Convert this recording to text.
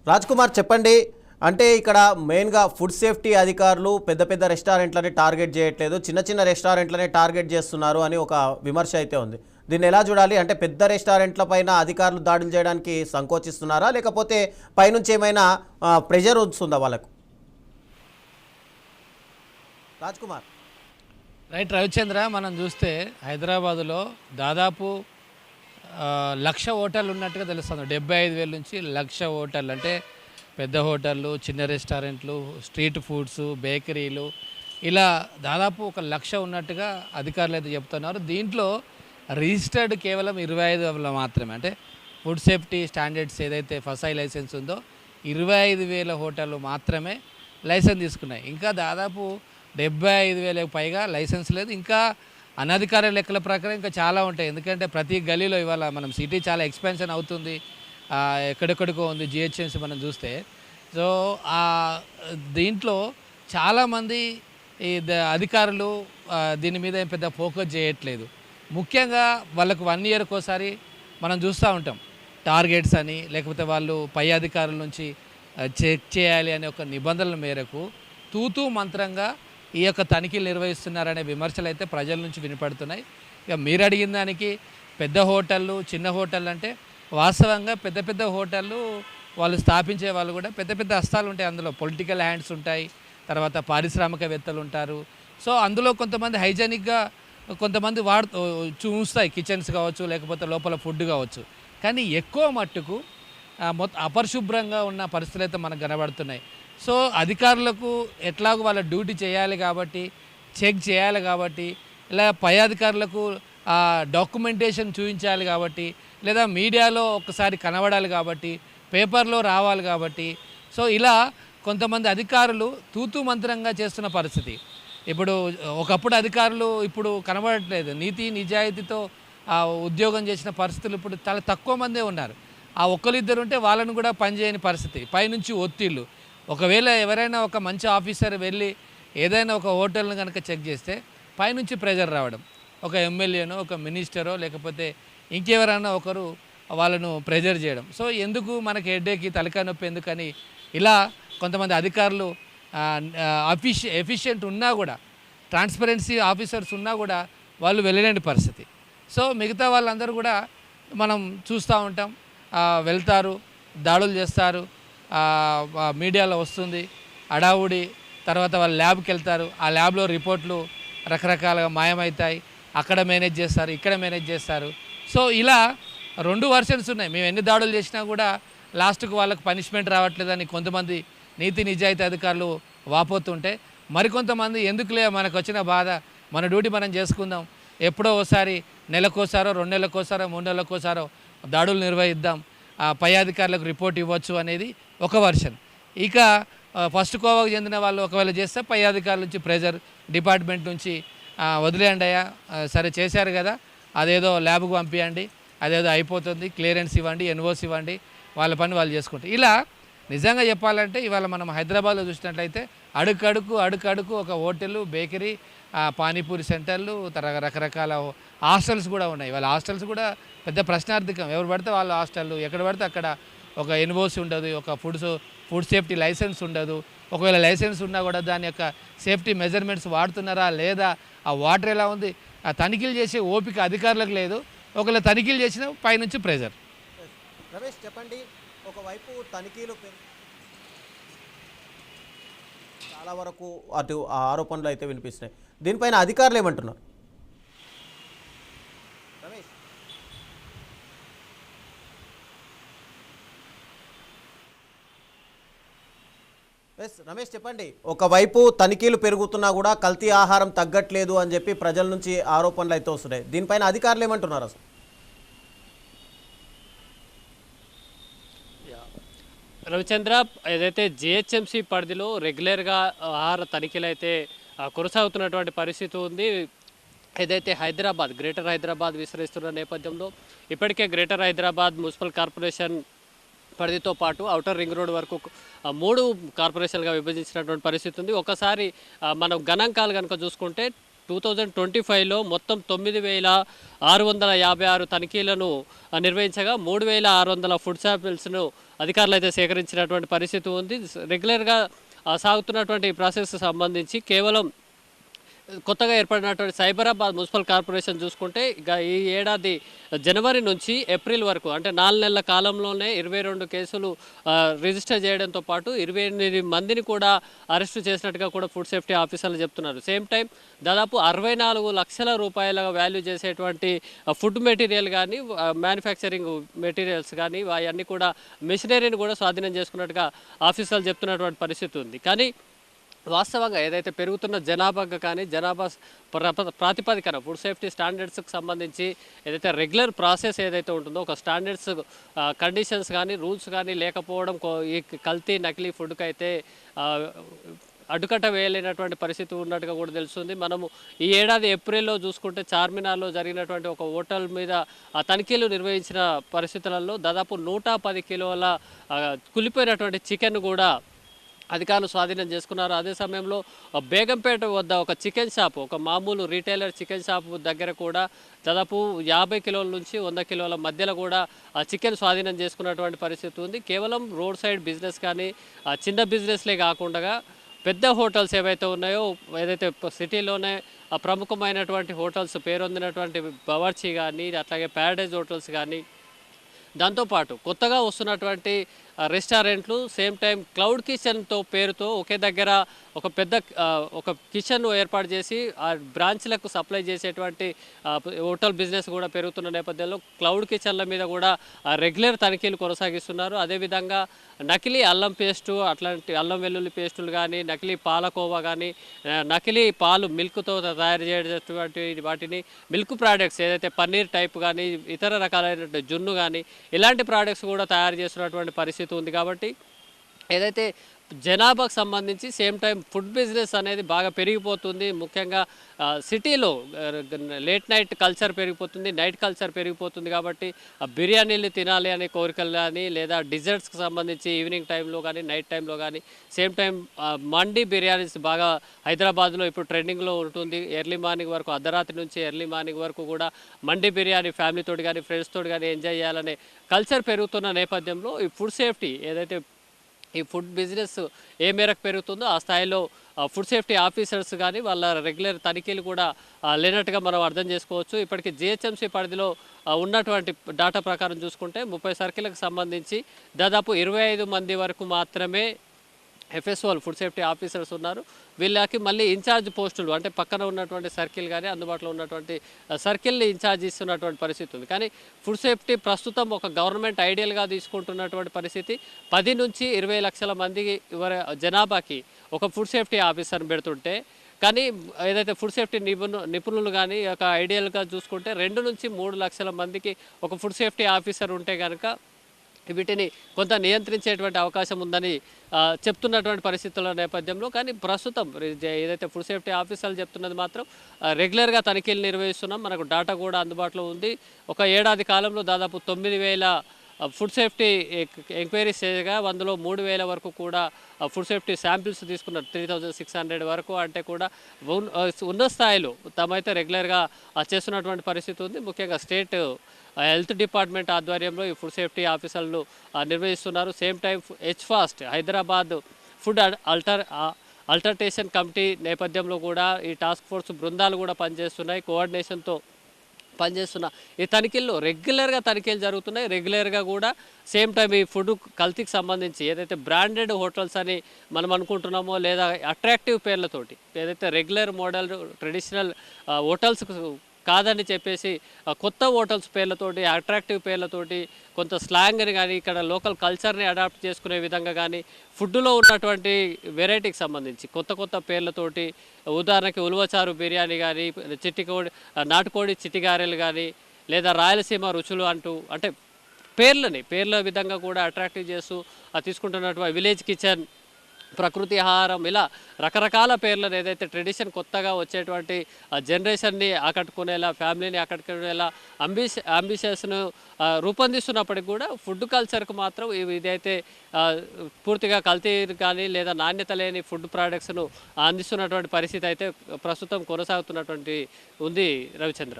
రాజ్ కుమార్ చెప్పండి. అంటే ఇక్కడ మెయిన్గా ఫుడ్ సేఫ్టీ అధికారులు పెద్ద పెద్ద రెస్టారెంట్లని టార్గెట్ చేయట్లేదు, చిన్న చిన్న రెస్టారెంట్లనే టార్గెట్ చేస్తున్నారు అని ఒక విమర్శ అయితే ఉంది. దీన్ని ఎలా చూడాలి? అంటే పెద్ద రెస్టారెంట్ల పైన అధికారులు దాడులు చేయడానికి సంకోచిస్తున్నారా, లేకపోతే పైనుంచి ఏమైనా ప్రెషర్ వస్తుందా వాళ్ళకు? రాజ్ కుమార్. రైట్ రవిచంద్ర, మనం చూస్తే హైదరాబాదులో దాదాపు 1,00,000 హోటళ్ళు ఉన్నట్టుగా తెలుస్తుంది. 75,000 నుంచి 1,00,000 హోటళ్ళు, అంటే పెద్ద హోటళ్ళు, చిన్న రెస్టారెంట్లు, స్ట్రీట్ ఫుడ్స్, బేకరీలు, ఇలా దాదాపు 1,00,000 ఉన్నట్టుగా అధికారులు అయితే చెప్తున్నారు. దీంట్లో రిజిస్టర్డ్ కేవలం 25,000 మాత్రమే. అంటే ఫుడ్ సేఫ్టీ స్టాండర్డ్స్ ఏదైతే ఫసాయి లైసెన్స్ ఉందో 25,000 హోటళ్ళు మాత్రమే లైసెన్స్ తీసుకున్నాయి. ఇంకా దాదాపు 75,000 పైగా లైసెన్స్ లేదు. ఇంకా అనధికార లెక్కల ప్రకారం ఇంకా చాలా ఉంటాయి. ఎందుకంటే ప్రతి గలీలో ఇవాళ మనం సిటీ చాలా ఎక్స్పెన్షన్ అవుతుంది, ఎక్కడెక్కడికో ఉంది జిహెచ్ఎంసీ మనం చూస్తే. సో దీంట్లో చాలామంది ఈ అధికారులు దీని మీద పెద్ద ఫోకస్ చేయట్లేదు. ముఖ్యంగా వాళ్ళకు 1 ఇయర్కి ఒకసారి మనం చూస్తూ ఉంటాం టార్గెట్స్ అని, లేకపోతే వాళ్ళు పై అధికారుల నుంచి చెక్ చేయాలి అనే ఒక నిబంధనల మేరకు తూతూ మంత్రంగా ఈ యొక్క తనిఖీలు నిర్వహిస్తున్నారనే విమర్శలు అయితే ప్రజల నుంచి వినపడుతున్నాయి. ఇక మీరు అడిగిన దానికి పెద్ద హోటళ్ళు, చిన్న హోటళ్ళు అంటే వాస్తవంగా పెద్ద పెద్ద హోటళ్ళు వాళ్ళు స్థాపించే వాళ్ళు కూడా పెద్ద పెద్ద హస్తాలు ఉంటాయి. అందులో పొలిటికల్ హ్యాండ్స్ ఉంటాయి, తర్వాత పారిశ్రామికవేత్తలు ఉంటారు. సో అందులో కొంతమంది హైజెనిక్గా కొంతమంది చూస్తాయి, కిచెన్స్ కావచ్చు, లేకపోతే లోపల ఫుడ్ కావచ్చు. కానీ ఎక్కువ మట్టుకు అపరిశుభ్రంగా ఉన్న పరిస్థితులు అయితే మనకు కనబడుతున్నాయి. సో అధికారులకు ఎట్లాగో వాళ్ళ డ్యూటీ చేయాలి కాబట్టి, చెక్ చేయాలి కాబట్టి, ఇలా పై అధికారులకు డాక్యుమెంటేషన్ చూపించాలి కాబట్టి, లేదా మీడియాలో ఒకసారి కనబడాలి కాబట్టి, పేపర్లో రావాలి కాబట్టి, సో ఇలా కొంతమంది అధికారులు తూతూ మంత్రంగా చేస్తున్న పరిస్థితి. ఇప్పుడు ఒకప్పుడు అధికారులు ఇప్పుడు కనబడట్లేదు. నీతి నిజాయితీతో ఉద్యోగం చేసిన పరిస్థితులు ఇప్పుడు చాలా తక్కువ మందే ఉన్నారు. ఆ ఒక్కరిద్దరు ఉంటే వాళ్ళను కూడా పనిచేయని పరిస్థితి, పైనుంచి ఒత్తిళ్ళు. ఒకవేళ ఎవరైనా ఒక మంచి ఆఫీసర్ వెళ్ళి ఏదైనా ఒక హోటల్ని కనుక చెక్ చేస్తే పైనుంచి ప్రెజర్ రావడం, ఒక ఎమ్మెల్యేనో ఒక మినిస్టరో లేకపోతే ఇంకెవరైనా ఒకరు వాళ్ళను ప్రెజర్ చేయడం. సో ఎందుకు మనకి హెడ్ఏకి తలకాయ నొప్పి ఎందుకని ఇలా కొంతమంది అధికారులు ఎఫిషియెంట్ ఉన్నా కూడా, ట్రాన్స్పరెన్సీ ఆఫీసర్స్ ఉన్నా కూడా వాళ్ళు వెళ్ళలేని పరిస్థితి. సో మిగతా వాళ్ళందరూ కూడా మనం చూస్తూ ఉంటాం, వెళ్తారు, దాడులు చేస్తారు, మీడియాలో వస్తుంది అడావుడి, తర్వాత వాళ్ళు ల్యాబ్కి వెళ్తారు, ఆ ల్యాబ్లో రిపోర్ట్లు రకరకాలుగా మాయమవుతాయి, అక్కడ మేనేజ్ చేస్తారు, ఇక్కడ మేనేజ్ చేస్తారు. సో ఇలా 2 వర్షన్స్ ఉన్నాయి. మేము ఎన్ని దాడులు చేసినా కూడా లాస్ట్కు వాళ్ళకు పనిష్మెంట్ రావట్లేదని కొంతమంది నీతి నిజాయితీ అధికారులు వాపోతుంటే, మరికొంతమంది ఎందుకులే మనకు వచ్చిన బాధ, మన డ్యూటీ మనం చేసుకుందాం, ఎప్పుడో ఒకసారి నెలకోసారో 2 నెలలకోసారో 3 నెలలకోసారో దాడులు నిర్వహిద్దాం, పై అధికారులకు రిపోర్ట్ ఇవ్వచ్చు అనేది ఒక వర్షన్. ఇక ఫస్ట్ కోవకు చెందిన వాళ్ళు ఒకవేళ చేస్తే పై అధికారుల నుంచి ప్రెజర్, డిపార్ట్మెంట్ నుంచి వదిలేయండి అయ్యా, సరే చేశారు కదా, అదేదో ల్యాబ్కు పంపించండి, అదేదో అయిపోతుంది, క్లియరెన్స్ ఇవ్వండి, ఎన్ఓసి ఇవ్వండి, వాళ్ళ పని వాళ్ళు చేసుకుంటారు. ఇలా నిజంగా చెప్పాలంటే ఇవాళ మనం హైదరాబాద్లో చూసినట్లయితే అడుకడుకు ఒక హోటళ్ళు, బేకరీ, పానీపూరి సెంటర్లు, రకరకాల హాస్టల్స్ కూడా ఉన్నాయి. వాళ్ళ హాస్టల్స్ కూడా పెద్ద ప్రశ్నార్థకం. ఎవరు పడితే వాళ్ళ హాస్టళ్ళు, ఎక్కడ పడితే అక్కడ ఒక ఎన్ఓసి ఉండదు, ఒక ఫుడ్ సేఫ్టీ లైసెన్స్ ఉండదు. ఒకవేళ లైసెన్స్ ఉన్నా కూడా దాని యొక్క సేఫ్టీ మెజర్మెంట్స్ వాడుతున్నారా లేదా, ఆ వాటర్ ఎలా ఉంది, ఆ తనిఖీలు చేసే ఓపిక అధికారులకు లేదు. ఒకవేళ తనిఖీలు చేసిన పైనుంచి ప్రెజర్. రమేష్ చెప్పండి, ఒకవైపు తనిఖీలు చాలా వరకు అటు ఆరోపణలు అయితే వినిపిస్తున్నాయి, దీనిపైన అధికారులు ఏమంటున్నారు? రమేష్. రమేష్ చెప్పండి, ఒకవైపు తనిఖీలు పెరుగుతున్నా కూడా కల్తీ ఆహారం తగ్గట్లేదు అని చెప్పి ప్రజల నుంచి ఆరోపణలు అయితే వస్తున్నాయి, దీనిపైన అధికారులు ఏమంటున్నారు అసలు? రవిచంద్ర, ఏదైతే జిహెచ్ఎంసీ పరిధిలో రెగ్యులర్గా ఆహార తనిఖీలు అయితే కొనసాగుతున్నటువంటి పరిస్థితి ఉంది. ఏదైతే గ్రేటర్ హైదరాబాద్ విస్తరిస్తున్న నేపథ్యంలో ఇప్పటికే గ్రేటర్ హైదరాబాద్ మున్సిపల్ కార్పొరేషన్ పరిధితో పాటు ఔటర్ రింగ్ రోడ్ వరకు 3 కార్పొరేషన్లుగా విభజించినటువంటి పరిస్థితి ఉంది. ఒకసారి మనం గణాంకాలు కనుక చూసుకుంటే 2025లో మొత్తం 9,656 తనిఖీలను నిర్వహించగా 3,600 ఫుడ్ శాంపిల్స్ను అధికారులు అయితే సేకరించినటువంటి పరిస్థితి ఉంది. రెగ్యులర్గా సాగుతున్నటువంటి ప్రాసెస్ సంబంధించి కేవలం కొత్తగా ఏర్పడినటువంటి సైబరాబాద్ మున్సిపల్ కార్పొరేషన్ చూసుకుంటే ఇక ఈ ఏడాది జనవరి నుంచి ఏప్రిల్ వరకు అంటే 4 నెలల కాలంలోనే 22 కేసులు రిజిస్టర్ చేయడంతో పాటు 28 మందిని కూడా అరెస్టు చేసినట్టుగా కూడా ఫుడ్ సేఫ్టీ ఆఫీసర్లు చెప్తున్నారు. సేమ్ టైం దాదాపు 64 లక్షల రూపాయల వాల్యూ చేసేటువంటి ఫుడ్ మెటీరియల్ కానీ మ్యానుఫ్యాక్చరింగ్ మెటీరియల్స్ కానీ అవన్నీ కూడా మెషినరీని కూడా స్వాధీనం చేసుకున్నట్టుగా ఆఫీసర్లు చెప్తున్నటువంటి పరిస్థితి ఉంది. కానీ వాస్తవంగా ఏదైతే పెరుగుతున్న జనాభాగా కానీ జనాభా ప్రాతిపదికన ఫుడ్ సేఫ్టీ స్టాండర్డ్స్కి సంబంధించి ఏదైతే రెగ్యులర్ ప్రాసెస్ ఏదైతే ఉంటుందో ఒక స్టాండర్డ్స్ కండిషన్స్ కానీ రూల్స్ కానీ లేకపోవడం ఈ కల్తీ నకిలీ ఫుడ్కి అయితే అడ్డుకట్ట వేయలేనటువంటి పరిస్థితి ఉన్నట్టుగా కూడా తెలుస్తుంది. మనము ఈ ఏడాది ఏప్రిల్లో చూసుకుంటే చార్మినార్లో జరిగినటువంటి ఒక హోటల్ మీద తనిఖీలు నిర్వహించిన పరిస్థితులలో దాదాపు 110 కిలోల కులిపోయినటువంటి చికెన్ కూడా అధికారులు స్వాధీనం చేసుకున్నారు. అదే సమయంలో బేగంపేట వద్ద ఒక చికెన్ షాప్ ఒక మామూలు రీటైలర్ చికెన్ షాప్ దగ్గర కూడా దాదాపు 50 కిలోల నుంచి 100 కిలోల మధ్యలో కూడా చికెన్ స్వాధీనం చేసుకున్నటువంటి పరిస్థితి ఉంది. కేవలం రోడ్ సైడ్ బిజినెస్ కానీ చిన్న బిజినెస్లే కాకుండా పెద్ద హోటల్స్ ఏవైతే ఉన్నాయో ఏదైతే సిటీలోనే ప్రముఖమైనటువంటి హోటల్స్ పేరొందినటువంటి బవర్చి కానీ అట్లాగే ప్యారడైజ్ హోటల్స్ కానీ దాంతోపాటు కొత్తగా వస్తున్నటువంటి రెస్టారెంట్లు సేమ్ టైం క్లౌడ్ కిచెన్తో పేరుతో ఒకే దగ్గర ఒక పెద్ద ఒక కిచెన్ ఏర్పాటు చేసి ఆ బ్రాంచ్లకు సప్లై చేసేటువంటి హోటల్ బిజినెస్ కూడా పెరుగుతున్న నేపథ్యంలో క్లౌడ్ కిచెన్ల మీద కూడా రెగ్యులర్ తనిఖీలు కొనసాగిస్తున్నారు. అదేవిధంగా నకిలీ అల్లం పేస్టు అట్లాంటి అల్లం వెల్లుల్లి పేస్టులు కానీ నకిలీ పాలకోవా కానీ నకిలీ పాలు మిల్క్తో తయారు చేసేటువంటి వాటిని మిల్క్ ప్రోడక్ట్స్ ఏదైతే పన్నీర్ టైప్ కానీ ఇతర రకాలైన జున్ను కానీ ఇలాంటి ప్రోడక్ట్స్ కూడా తయారు చేస్తున్నటువంటి పరిస్థితి ఉంది. కాబట్టి ఏదైతే జనాభాకు సంబంధించి సేమ్ టైం ఫుడ్ బిజినెస్ అనేది బాగా పెరిగిపోతుంది. ముఖ్యంగా సిటీలో లేట్ నైట్ కల్చర్ పెరిగిపోతుంది, నైట్ కల్చర్ పెరిగిపోతుంది. కాబట్టి బిర్యానీలు తినాలి అనే కోరికలు కానీ లేదా డిజర్ట్స్కి సంబంధించి ఈవినింగ్ టైంలో కానీ నైట్ టైంలో కానీ సేమ్ టైం మండీ బిర్యానీస్ బాగా హైదరాబాద్లో ఇప్పుడు ట్రెండింగ్లో ఉంటుంది. ఎర్లీ మార్నింగ్ వరకు అర్ధరాత్రి నుంచి ఎర్లీ మార్నింగ్ వరకు కూడా మండీ బిర్యానీ ఫ్యామిలీతోటి కానీ ఫ్రెండ్స్ తోటి కానీ ఎంజాయ్ చేయాలనే కల్చర్ పెరుగుతున్న నేపథ్యంలో ఈ ఫుడ్ సేఫ్టీ ఏదైతే ఈ ఫుడ్ బిజినెస్ ఏ మేరకు పెరుగుతుందో ఆ స్థాయిలో ఫుడ్ సేఫ్టీ ఆఫీసర్స్ కానీ వాళ్ళ రెగ్యులర్ తనిఖీలు కూడా లేనట్టుగా మనం అర్థం చేసుకోవచ్చు. ఇప్పటికీ జిహెచ్ఎంసీ పరిధిలో ఉన్నటువంటి డాటా ప్రకారం చూసుకుంటే 30 సర్కిల్కి సంబంధించి దాదాపు 25 మంది వరకు మాత్రమే ఎఫ్ఎస్ఓలు ఫుడ్ సేఫ్టీ ఆఫీసర్స్ ఉన్నారు. వీళ్ళకి మళ్ళీ ఇన్ఛార్జ్ పోస్టులు అంటే పక్కన ఉన్నటువంటి సర్కిల్ కానీ అందుబాటులో ఉన్నటువంటి సర్కిల్ని ఇన్ఛార్జ్ ఇస్తున్నటువంటి పరిస్థితి ఉంది. కానీ ఫుడ్ సేఫ్టీ ప్రస్తుతం ఒక గవర్నమెంట్ ఐడియల్గా తీసుకుంటున్నటువంటి పరిస్థితి 10 నుంచి 20 లక్షల మంది జనాభాకి ఒక ఫుడ్ సేఫ్టీ ఆఫీసర్ని పెడుతుంటే కానీ ఏదైతే ఫుడ్ సేఫ్టీ నిపుణులు కానీ ఒక ఐడియల్గా చూసుకుంటే 2 నుంచి 3 లక్షల మందికి ఒక ఫుడ్ సేఫ్టీ ఆఫీసర్ ఉంటే కనుక వీటిని కొంత నియంత్రించేటువంటి అవకాశం ఉందని చెప్తున్నటువంటి పరిస్థితుల నేపథ్యంలో కానీ ప్రస్తుతం ఏదైతే ఫుడ్ సేఫ్టీ ఆఫీసర్లు చెప్తున్నది మాత్రం రెగ్యులర్గా తనిఖీలు నిర్వహిస్తున్నాం. మనకు డాటా కూడా అందుబాటులో ఉంది. ఒక ఏడాది కాలంలో దాదాపు 9,000 ఫుడ్ సేఫ్టీ ఎంక్వైరీస్ చేయగా అందులో 3,000 వరకు కూడా ఫుడ్ సేఫ్టీ శాంపిల్స్ తీసుకున్నారు. 3,600 వరకు అంటే కూడా ఉన్న స్థాయిలో తామైతే రెగ్యులర్గా చేస్తున్నటువంటి పరిస్థితి ఉంది. ముఖ్యంగా స్టేట్ హెల్త్ డిపార్ట్మెంట్ ఆధ్వర్యంలో ఈ ఫుడ్ సేఫ్టీ ఆఫీసర్లు నిర్వహిస్తున్నారు. సేమ్ టైం హెచ్ఫాస్ట్ హైదరాబాద్ ఫుడ్ అల్టర్టేషన్ కమిటీ నేపథ్యంలో కూడా ఈ టాస్క్ ఫోర్స్ బృందాలు కూడా పనిచేస్తున్నాయి. కోఆర్డినేషన్తో పనిచేస్తున్న ఈ తనిఖీల్లో రెగ్యులర్గా తనిఖీలు జరుగుతున్నాయి. రెగ్యులర్గా కూడా సేమ్ టైం ఈ ఫుడ్ కల్తీకి సంబంధించి ఏదైతే బ్రాండెడ్ హోటల్స్ అని మనం అనుకుంటున్నామో లేదా అట్రాక్టివ్ పేర్లతోటి ఏదైతే రెగ్యులర్ మోడల్ ట్రెడిషనల్ హోటల్స్ కాదని చెప్పేసి కొత్త హోటల్స్ పేర్లతోటి అట్రాక్టివ్ పేర్లతోటి కొంత స్లాంగ్ని కానీ ఇక్కడ లోకల్ కల్చర్ని అడాప్ట్ చేసుకునే విధంగా కానీ ఫుడ్లో ఉన్నటువంటి వెరైటీకి సంబంధించి కొత్త కొత్త పేర్లతోటి ఉదాహరణకి ఉలువచారు బిర్యానీ కానీ చిట్టికోడి నాటుకోడి చిట్టిగారెలు కానీ లేదా రాయలసీమ రుచులు అంటూ అంటే పేర్ల విధంగా కూడా అట్రాక్టివ్ చేస్తూ తీసుకుంటున్నటువంటి విలేజ్ కిచెన్ ప్రకృతి ఆహారం, ఇలా రకరకాల పేర్లను ఏదైతే ట్రెడిషన్ కొత్తగా వచ్చేటువంటి జనరేషన్ని ఆకట్టుకునేలా, ఫ్యామిలీని ఆకట్టుకునేలా అంబిషన్స్ను రూపొందిస్తున్నప్పటికి కూడా ఫుడ్ కల్చర్కు మాత్రం ఇదైతే పూర్తిగా కల్తీ కానీ లేదా నాణ్యత లేని ఫుడ్ ప్రోడక్ట్స్ను అందిస్తున్నటువంటి పరిస్థితి అయితే ప్రస్తుతం కొనసాగుతున్నటువంటి ఉంది రవిచంద్ర.